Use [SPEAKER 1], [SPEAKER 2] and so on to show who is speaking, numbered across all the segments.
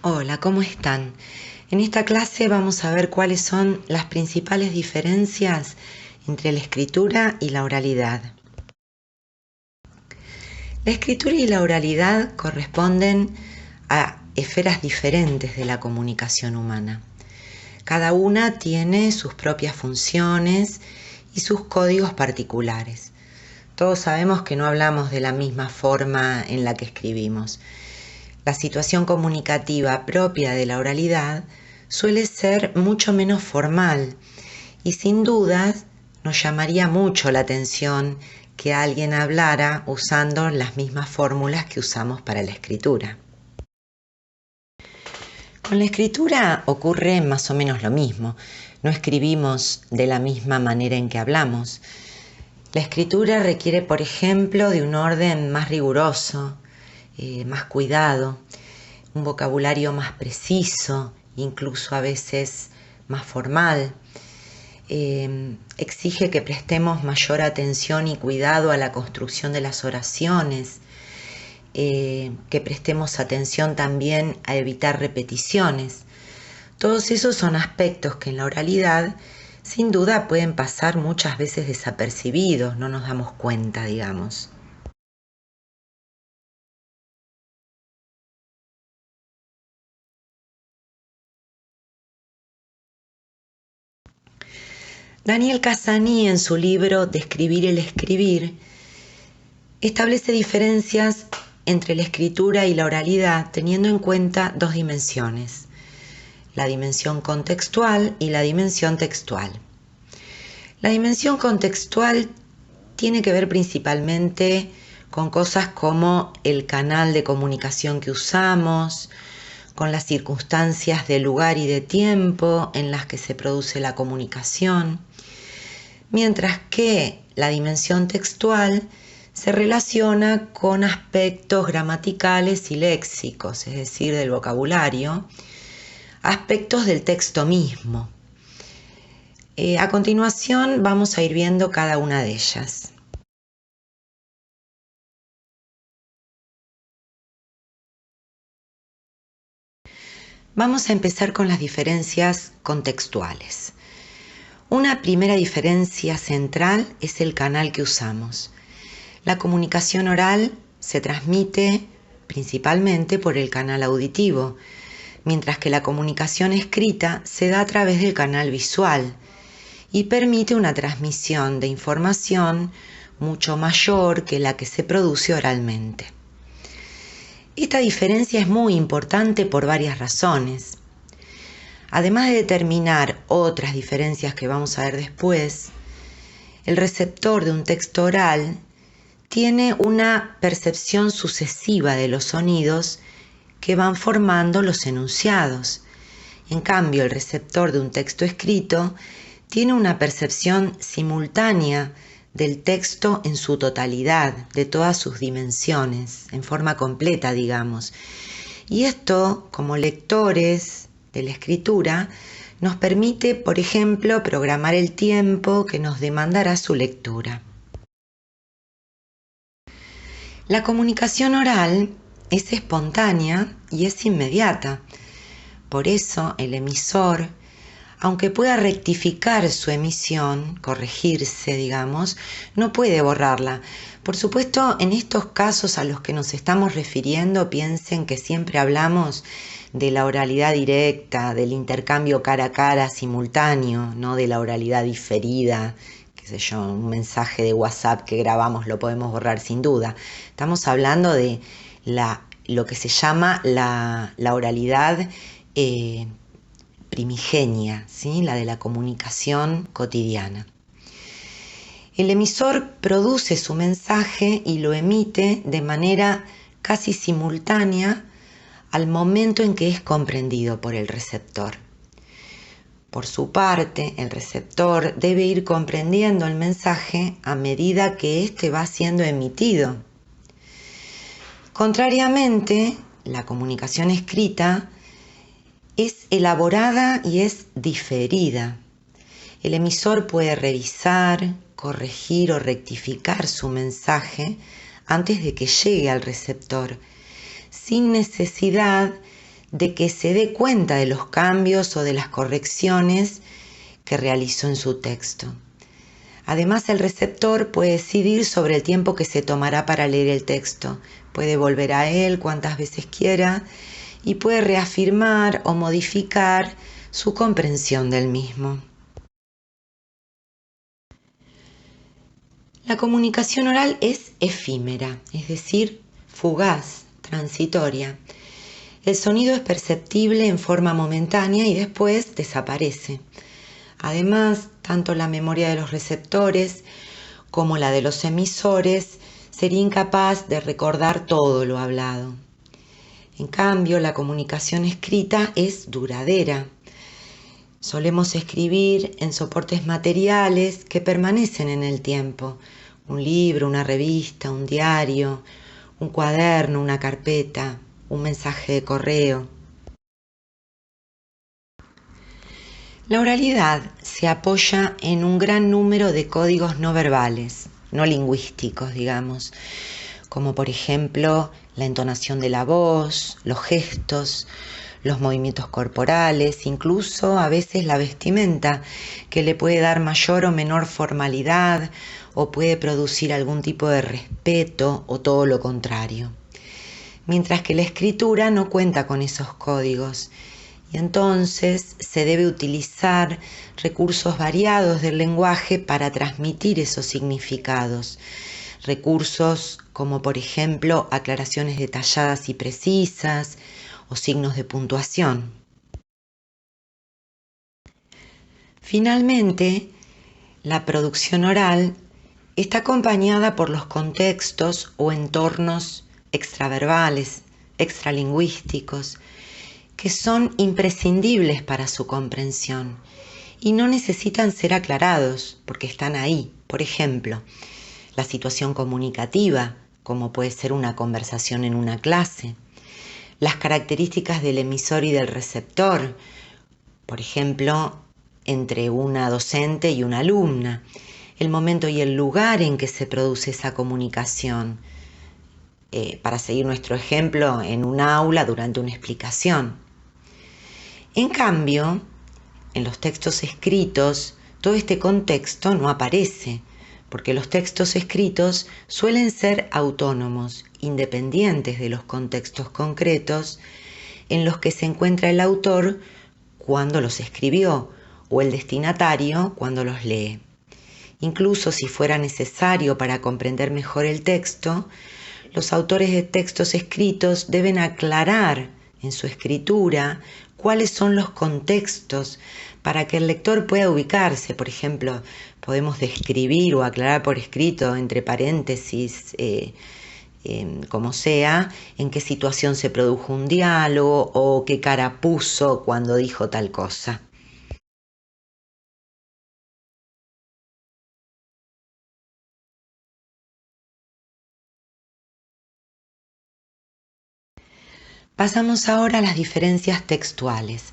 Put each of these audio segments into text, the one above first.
[SPEAKER 1] Hola, ¿cómo están? En esta clase vamos a ver cuáles son las principales diferencias entre la escritura y la oralidad. La escritura y la oralidad corresponden a esferas diferentes de la comunicación humana. Cada una tiene sus propias funciones y sus códigos particulares. Todos sabemos que no hablamos de la misma forma en la que escribimos. La situación comunicativa propia de la oralidad suele ser mucho menos formal y sin dudas nos llamaría mucho la atención que alguien hablara usando las mismas fórmulas que usamos para la escritura. Con la escritura ocurre más o menos lo mismo. No escribimos de la misma manera en que hablamos. La escritura requiere, por ejemplo, de un orden más riguroso, más cuidado, un vocabulario más preciso, incluso a veces más formal. Exige que prestemos mayor atención y cuidado a la construcción de las oraciones, que prestemos atención también a evitar repeticiones. Todos esos son aspectos que en la oralidad sin duda pueden pasar muchas veces desapercibidos, no nos damos cuenta, digamos. Daniel Casani, en su libro Describir el escribir, establece diferencias entre la escritura y la oralidad teniendo en cuenta dos dimensiones, la dimensión contextual y la dimensión textual. La dimensión contextual tiene que ver principalmente con cosas como el canal de comunicación que usamos, con las circunstancias de lugar y de tiempo en las que se produce la comunicación, mientras que la dimensión textual se relaciona con aspectos gramaticales y léxicos, es decir, del vocabulario, aspectos del texto mismo. A continuación vamos a ir viendo cada una de ellas. Vamos a empezar con las diferencias contextuales. Una primera diferencia central es el canal que usamos. La comunicación oral se transmite principalmente por el canal auditivo, mientras que la comunicación escrita se da a través del canal visual y permite una transmisión de información mucho mayor que la que se produce oralmente. Esta diferencia es muy importante por varias razones. Además de determinar otras diferencias que vamos a ver después, el receptor de un texto oral tiene una percepción sucesiva de los sonidos que van formando los enunciados. En cambio, el receptor de un texto escrito tiene una percepción simultánea del texto en su totalidad, de todas sus dimensiones, en forma completa, digamos. Y esto, como lectores de la escritura, nos permite, por ejemplo, programar el tiempo que nos demandará su lectura. La comunicación oral es espontánea y es inmediata. Por eso el emisor, aunque pueda rectificar su emisión, corregirse, digamos, no puede borrarla. Por supuesto, en estos casos a los que nos estamos refiriendo, piensen que siempre hablamos de la oralidad directa, del intercambio cara a cara simultáneo, no de la oralidad diferida, qué sé yo, un mensaje de WhatsApp que grabamos lo podemos borrar sin duda. Estamos hablando de lo que se llama la oralidad primigenia, ¿sí? La de la comunicación cotidiana. El emisor produce su mensaje y lo emite de manera casi simultánea al momento en que es comprendido por el receptor. Por su parte, el receptor debe ir comprendiendo el mensaje a medida que éste va siendo emitido. Contrariamente, la comunicación escrita es elaborada y es diferida. El emisor puede revisar, corregir o rectificar su mensaje antes de que llegue al receptor, sin necesidad de que se dé cuenta de los cambios o de las correcciones que realizó en su texto. Además, el receptor puede decidir sobre el tiempo que se tomará para leer el texto. Puede volver a él cuantas veces quiera y puede reafirmar o modificar su comprensión del mismo. La comunicación oral es efímera, es decir, fugaz, transitoria. El sonido es perceptible en forma momentánea y después desaparece. Además, tanto la memoria de los receptores como la de los emisores sería incapaz de recordar todo lo hablado. En cambio, la comunicación escrita es duradera. Solemos escribir en soportes materiales que permanecen en el tiempo. Un libro, una revista, un diario, un cuaderno, una carpeta, un mensaje de correo. La oralidad se apoya en un gran número de códigos no verbales, no lingüísticos, digamos, como por ejemplo la entonación de la voz, los gestos, los movimientos corporales, incluso a veces la vestimenta, que le puede dar mayor o menor formalidad o puede producir algún tipo de respeto o todo lo contrario. Mientras que la escritura no cuenta con esos códigos y entonces se debe utilizar recursos variados del lenguaje para transmitir esos significados. Recursos como por ejemplo aclaraciones detalladas y precisas o signos de puntuación. Finalmente, la producción oral está acompañada por los contextos o entornos extraverbales, extralingüísticos, que son imprescindibles para su comprensión y no necesitan ser aclarados porque están ahí. Por ejemplo, la situación comunicativa, como puede ser una conversación en una clase, las características del emisor y del receptor, por ejemplo, entre una docente y una alumna, el momento y el lugar en que se produce esa comunicación, para seguir nuestro ejemplo, en un aula durante una explicación. En cambio, en los textos escritos, todo este contexto no aparece, porque los textos escritos suelen ser autónomos, independientes de los contextos concretos en los que se encuentra el autor cuando los escribió o el destinatario cuando los lee. Incluso si fuera necesario para comprender mejor el texto, los autores de textos escritos deben aclarar en su escritura cuáles son los contextos para que el lector pueda ubicarse. Por ejemplo, podemos describir o aclarar por escrito, entre paréntesis, como sea, en qué situación se produjo un diálogo o qué cara puso cuando dijo tal cosa. Pasamos ahora a las diferencias textuales,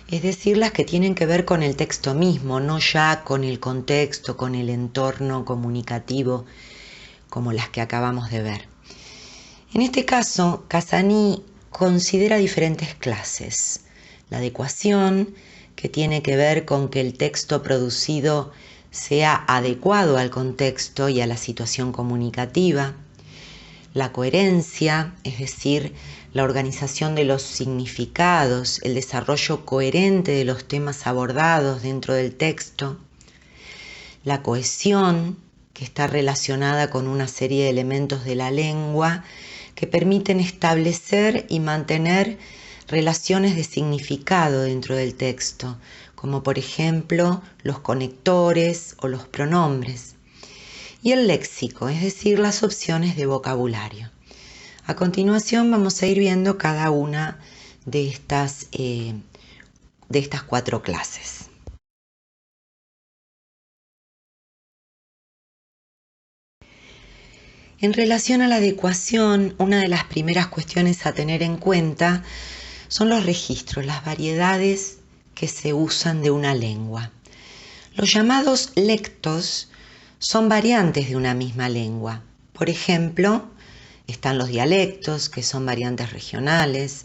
[SPEAKER 1] es decir, las que tienen que ver con el texto mismo, no ya con el contexto, con el entorno comunicativo, como las que acabamos de ver. En este caso, Casani considera diferentes clases. La adecuación, que tiene que ver con que el texto producido sea adecuado al contexto y a la situación comunicativa. La coherencia, es decir, la organización de los significados, el desarrollo coherente de los temas abordados dentro del texto. La cohesión, que está relacionada con una serie de elementos de la lengua que permiten establecer y mantener relaciones de significado dentro del texto, como por ejemplo los conectores o los pronombres. Y el léxico, es decir, las opciones de vocabulario. A continuación vamos a ir viendo cada una de estas 4 clases. En relación a la adecuación, una de las primeras cuestiones a tener en cuenta son los registros, las variedades que se usan de una lengua. Los llamados lectos son variantes de una misma lengua. Por ejemplo, están los dialectos, que son variantes regionales,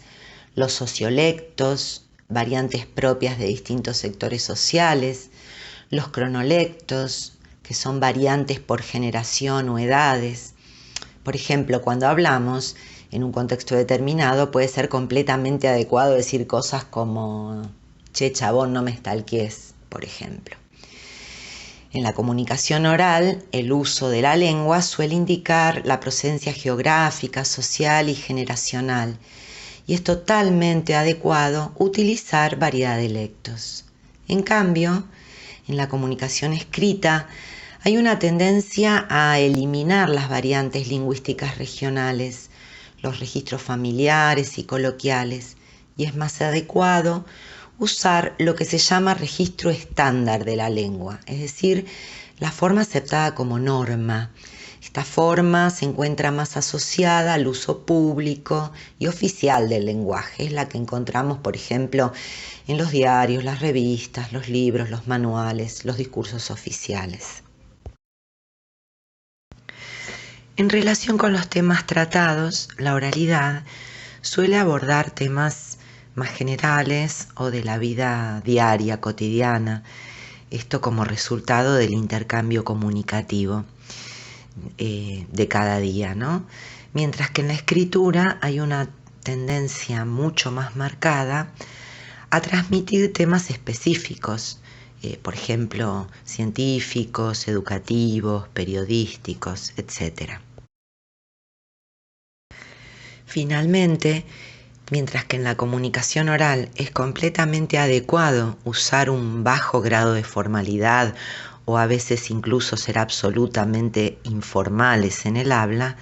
[SPEAKER 1] los sociolectos, variantes propias de distintos sectores sociales, los cronolectos, que son variantes por generación o edades. Por ejemplo, cuando hablamos en un contexto determinado, puede ser completamente adecuado decir cosas como che, chabón, no me stalkees, por ejemplo. En la comunicación oral, el uso de la lengua suele indicar la procedencia geográfica, social y generacional, y es totalmente adecuado utilizar variedad de lectos. En cambio, en la comunicación escrita hay una tendencia a eliminar las variantes lingüísticas regionales, los registros familiares y coloquiales, y es más adecuado usar lo que se llama registro estándar de la lengua, es decir, la forma aceptada como norma. Esta forma se encuentra más asociada al uso público y oficial del lenguaje. Es la que encontramos, por ejemplo, en los diarios, las revistas, los libros, los manuales, los discursos oficiales. En relación con los temas tratados, la oralidad suele abordar temas más generales o de la vida diaria, cotidiana, esto como resultado del intercambio comunicativo de cada día, ¿no? Mientras que en la escritura hay una tendencia mucho más marcada a transmitir temas específicos, por ejemplo, científicos, educativos, periodísticos, etc. Finalmente, mientras que en la comunicación oral es completamente adecuado usar un bajo grado de formalidad o a veces incluso ser absolutamente informales en el habla,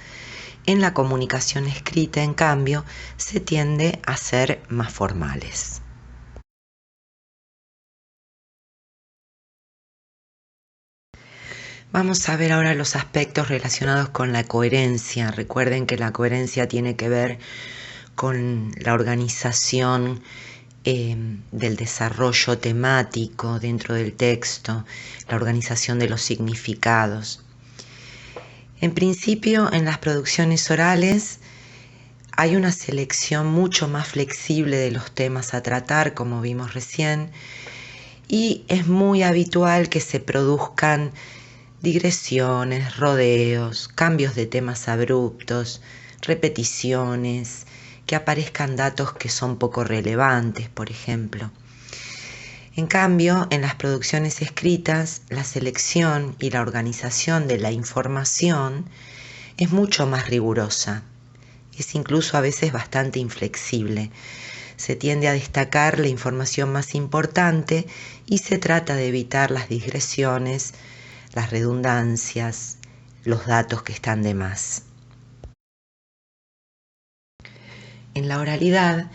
[SPEAKER 1] en la comunicación escrita, en cambio, se tiende a ser más formales. Vamos a ver ahora los aspectos relacionados con la coherencia. Recuerden que la coherencia tiene que ver con la organización del desarrollo temático dentro del texto, la organización de los significados. En principio, en las producciones orales hay una selección mucho más flexible de los temas a tratar, como vimos recién, y es muy habitual que se produzcan digresiones, rodeos, cambios de temas abruptos, repeticiones, que aparezcan datos que son poco relevantes, por ejemplo. En cambio, en las producciones escritas, la selección y la organización de la información es mucho más rigurosa. Es incluso a veces bastante inflexible. Se tiende a destacar la información más importante y se trata de evitar las digresiones, las redundancias, los datos que están de más. En la oralidad,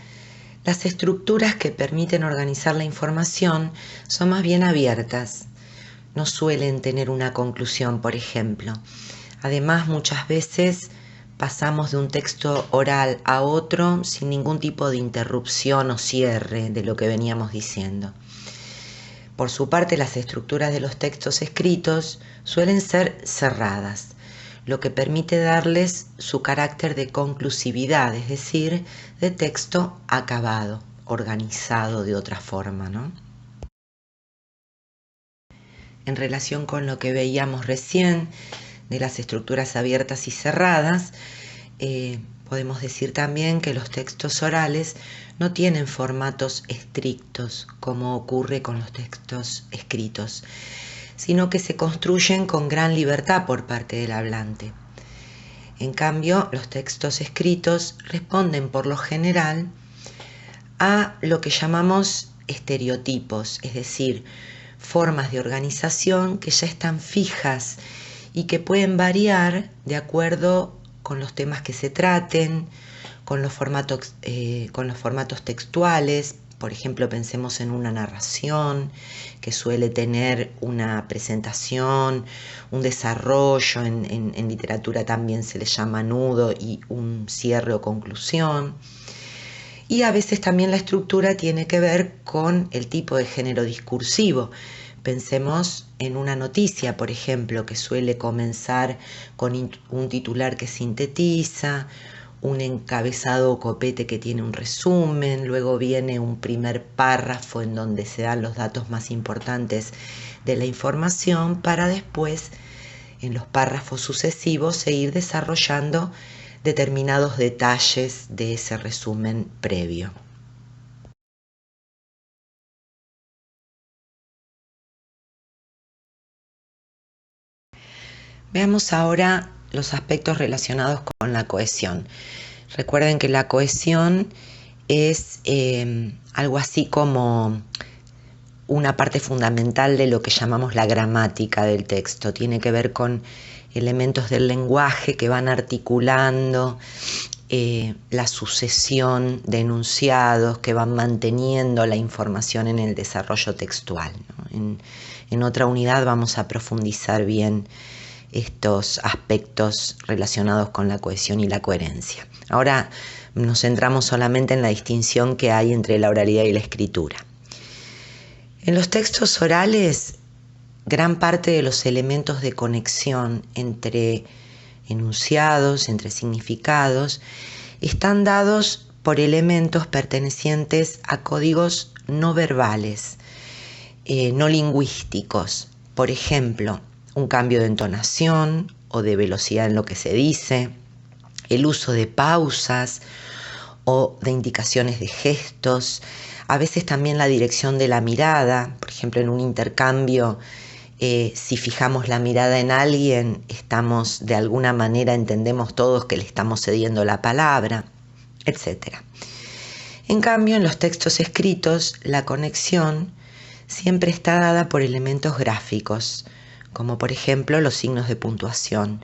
[SPEAKER 1] las estructuras que permiten organizar la información son más bien abiertas. No suelen tener una conclusión, por ejemplo. Además, muchas veces pasamos de un texto oral a otro sin ningún tipo de interrupción o cierre de lo que veníamos diciendo. Por su parte, las estructuras de los textos escritos suelen ser cerradas, lo que permite darles su carácter de conclusividad, es decir, de texto acabado, organizado de otra forma, ¿no? En relación con lo que veíamos recién de las estructuras abiertas y cerradas, podemos decir también que los textos orales no tienen formatos estrictos como ocurre con los textos escritos, sino que se construyen con gran libertad por parte del hablante. En cambio, los textos escritos responden por lo general a lo que llamamos estereotipos, es decir, formas de organización que ya están fijas y que pueden variar de acuerdo con los temas que se traten, con los formatos textuales. Por ejemplo, pensemos en una narración que suele tener una presentación, un desarrollo, en literatura también se le llama nudo y un cierre o conclusión. Y a veces también la estructura tiene que ver con el tipo de género discursivo. Pensemos en una noticia, por ejemplo, que suele comenzar con un titular que sintetiza, un encabezado o copete que tiene un resumen, luego viene un primer párrafo en donde se dan los datos más importantes de la información para después, en los párrafos sucesivos, seguir desarrollando determinados detalles de ese resumen previo. Veamos ahora los aspectos relacionados con la cohesión. Recuerden que la cohesión es algo así como una parte fundamental de lo que llamamos la gramática del texto. Tiene que ver con elementos del lenguaje que van articulando la sucesión de enunciados, que van manteniendo la información en el desarrollo textual, ¿no? En otra unidad vamos a profundizar bien estos aspectos relacionados con la cohesión y la coherencia. Ahora nos centramos solamente en la distinción que hay entre la oralidad y la escritura. En los textos orales, gran parte de los elementos de conexión entre enunciados, entre significados, están dados por elementos pertenecientes a códigos no verbales, no lingüísticos. Por ejemplo, un cambio de entonación o de velocidad en lo que se dice, el uso de pausas o de indicaciones de gestos, a veces también la dirección de la mirada. Por ejemplo, en un intercambio, si fijamos la mirada en alguien, estamos de alguna manera, entendemos todos que le estamos cediendo la palabra, etc. En cambio, en los textos escritos, la conexión siempre está dada por elementos gráficos, como por ejemplo los signos de puntuación,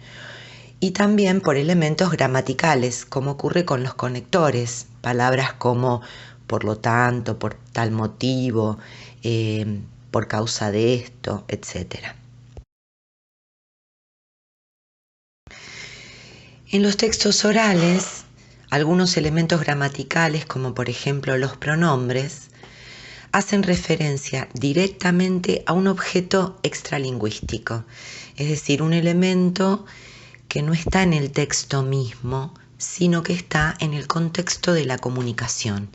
[SPEAKER 1] y también por elementos gramaticales, como ocurre con los conectores, palabras como por lo tanto, por tal motivo, por causa de esto, etc. En los textos orales, algunos elementos gramaticales, como por ejemplo los pronombres, hacen referencia directamente a un objeto extralingüístico, es decir, un elemento que no está en el texto mismo, sino que está en el contexto de la comunicación.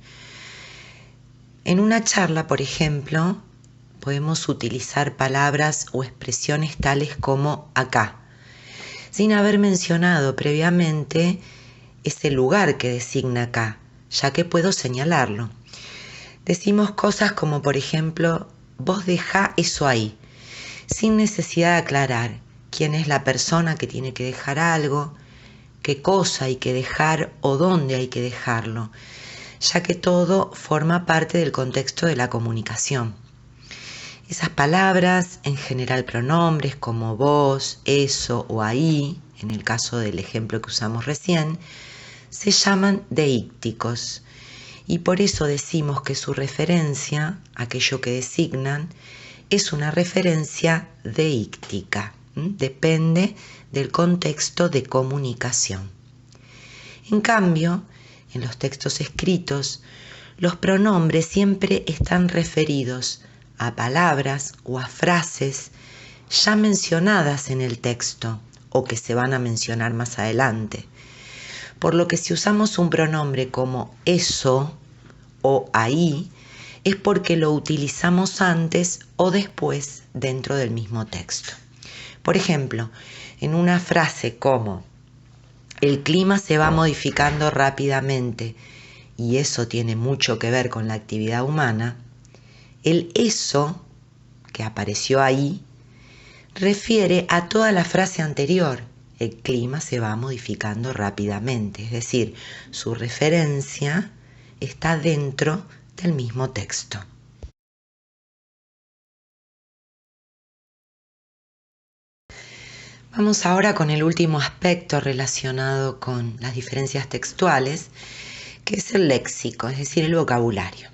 [SPEAKER 1] En una charla, por ejemplo, podemos utilizar palabras o expresiones tales como acá, sin haber mencionado previamente ese lugar que designa acá, ya que puedo señalarlo. Decimos cosas como, por ejemplo, vos dejá eso ahí, sin necesidad de aclarar quién es la persona que tiene que dejar algo, qué cosa hay que dejar o dónde hay que dejarlo, ya que todo forma parte del contexto de la comunicación. Esas palabras, en general pronombres como vos, eso o ahí, en el caso del ejemplo que usamos recién, se llaman deícticos. Y por eso decimos que su referencia, aquello que designan, es una referencia deíctica. Depende del contexto de comunicación. En cambio, en los textos escritos, los pronombres siempre están referidos a palabras o a frases ya mencionadas en el texto o que se van a mencionar más adelante. Por lo que si usamos un pronombre como eso o ahí, es porque lo utilizamos antes o después dentro del mismo texto. Por ejemplo, en una frase como el clima se va modificando rápidamente y eso tiene mucho que ver con la actividad humana, el eso que apareció ahí refiere a toda la frase anterior. El clima se va modificando rápidamente, es decir, su referencia está dentro del mismo texto. Vamos ahora con el último aspecto relacionado con las diferencias textuales, que es el léxico, es decir, el vocabulario.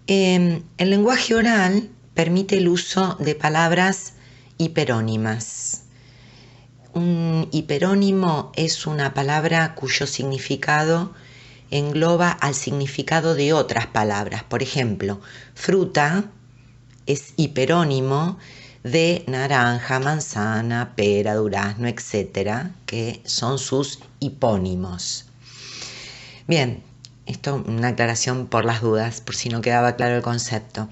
[SPEAKER 1] El lenguaje oral permite el uso de palabras hiperónimas. Un hiperónimo es una palabra cuyo significado engloba al significado de otras palabras. Por ejemplo, fruta es hiperónimo de naranja, manzana, pera, durazno, etc., que son sus hipónimos. Bien, esto una aclaración por las dudas, por si no quedaba claro el concepto.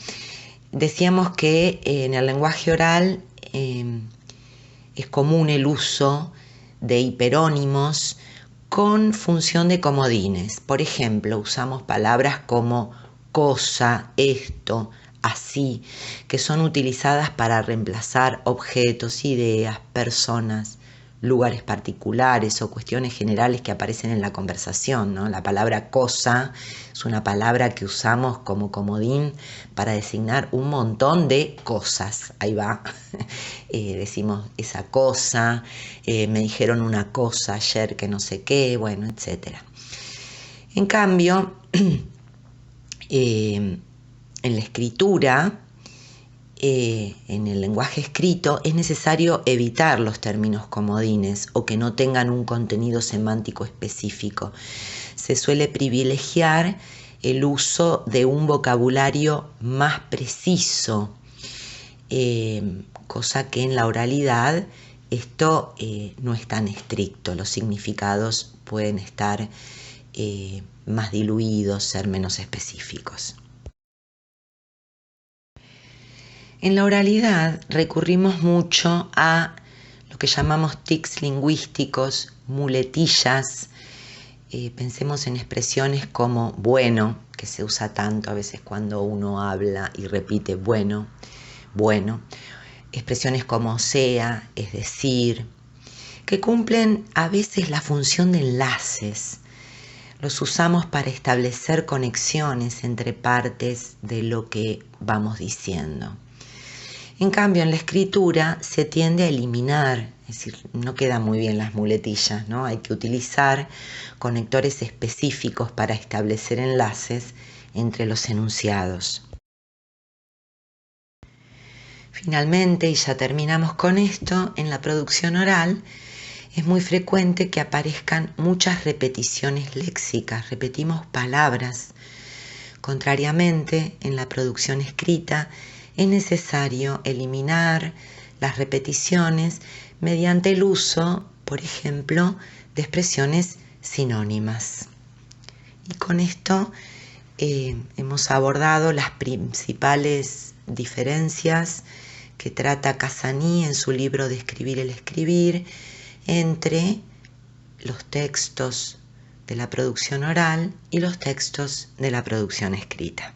[SPEAKER 1] Decíamos que en el lenguaje oral es común el uso de hiperónimos con función de comodines. Por ejemplo, usamos palabras como cosa, esto, así, que son utilizadas para reemplazar objetos, ideas, personas, lugares particulares o cuestiones generales que aparecen en la conversación, ¿no? La palabra cosa es una palabra que usamos como comodín para designar un montón de cosas. Ahí va, decimos esa cosa, me dijeron una cosa ayer que no sé qué, bueno, etc. En cambio, en la escritura, en el lenguaje escrito, es necesario evitar los términos comodines o que no tengan un contenido semántico específico. Se suele privilegiar el uso de un vocabulario más preciso, cosa que en la oralidad esto no es tan estricto. Los significados pueden estar más diluidos, ser menos específicos. En la oralidad recurrimos mucho a lo que llamamos tics lingüísticos, muletillas. Pensemos en expresiones como bueno, que se usa tanto a veces cuando uno habla y repite bueno, bueno. Expresiones como sea, es decir, que cumplen a veces la función de enlaces. Los usamos para establecer conexiones entre partes de lo que vamos diciendo. En cambio, en la escritura se tiende a eliminar, es decir, no quedan muy bien las muletillas, ¿no? Hay que utilizar conectores específicos para establecer enlaces entre los enunciados. Finalmente, y ya terminamos con esto, en la producción oral es muy frecuente que aparezcan muchas repeticiones léxicas, repetimos palabras. Contrariamente, en la producción escrita es necesario eliminar las repeticiones mediante el uso, por ejemplo, de expresiones sinónimas. Y con esto hemos abordado las principales diferencias que trata Casani en su libro Describir el escribir entre los textos de la producción oral y los textos de la producción escrita.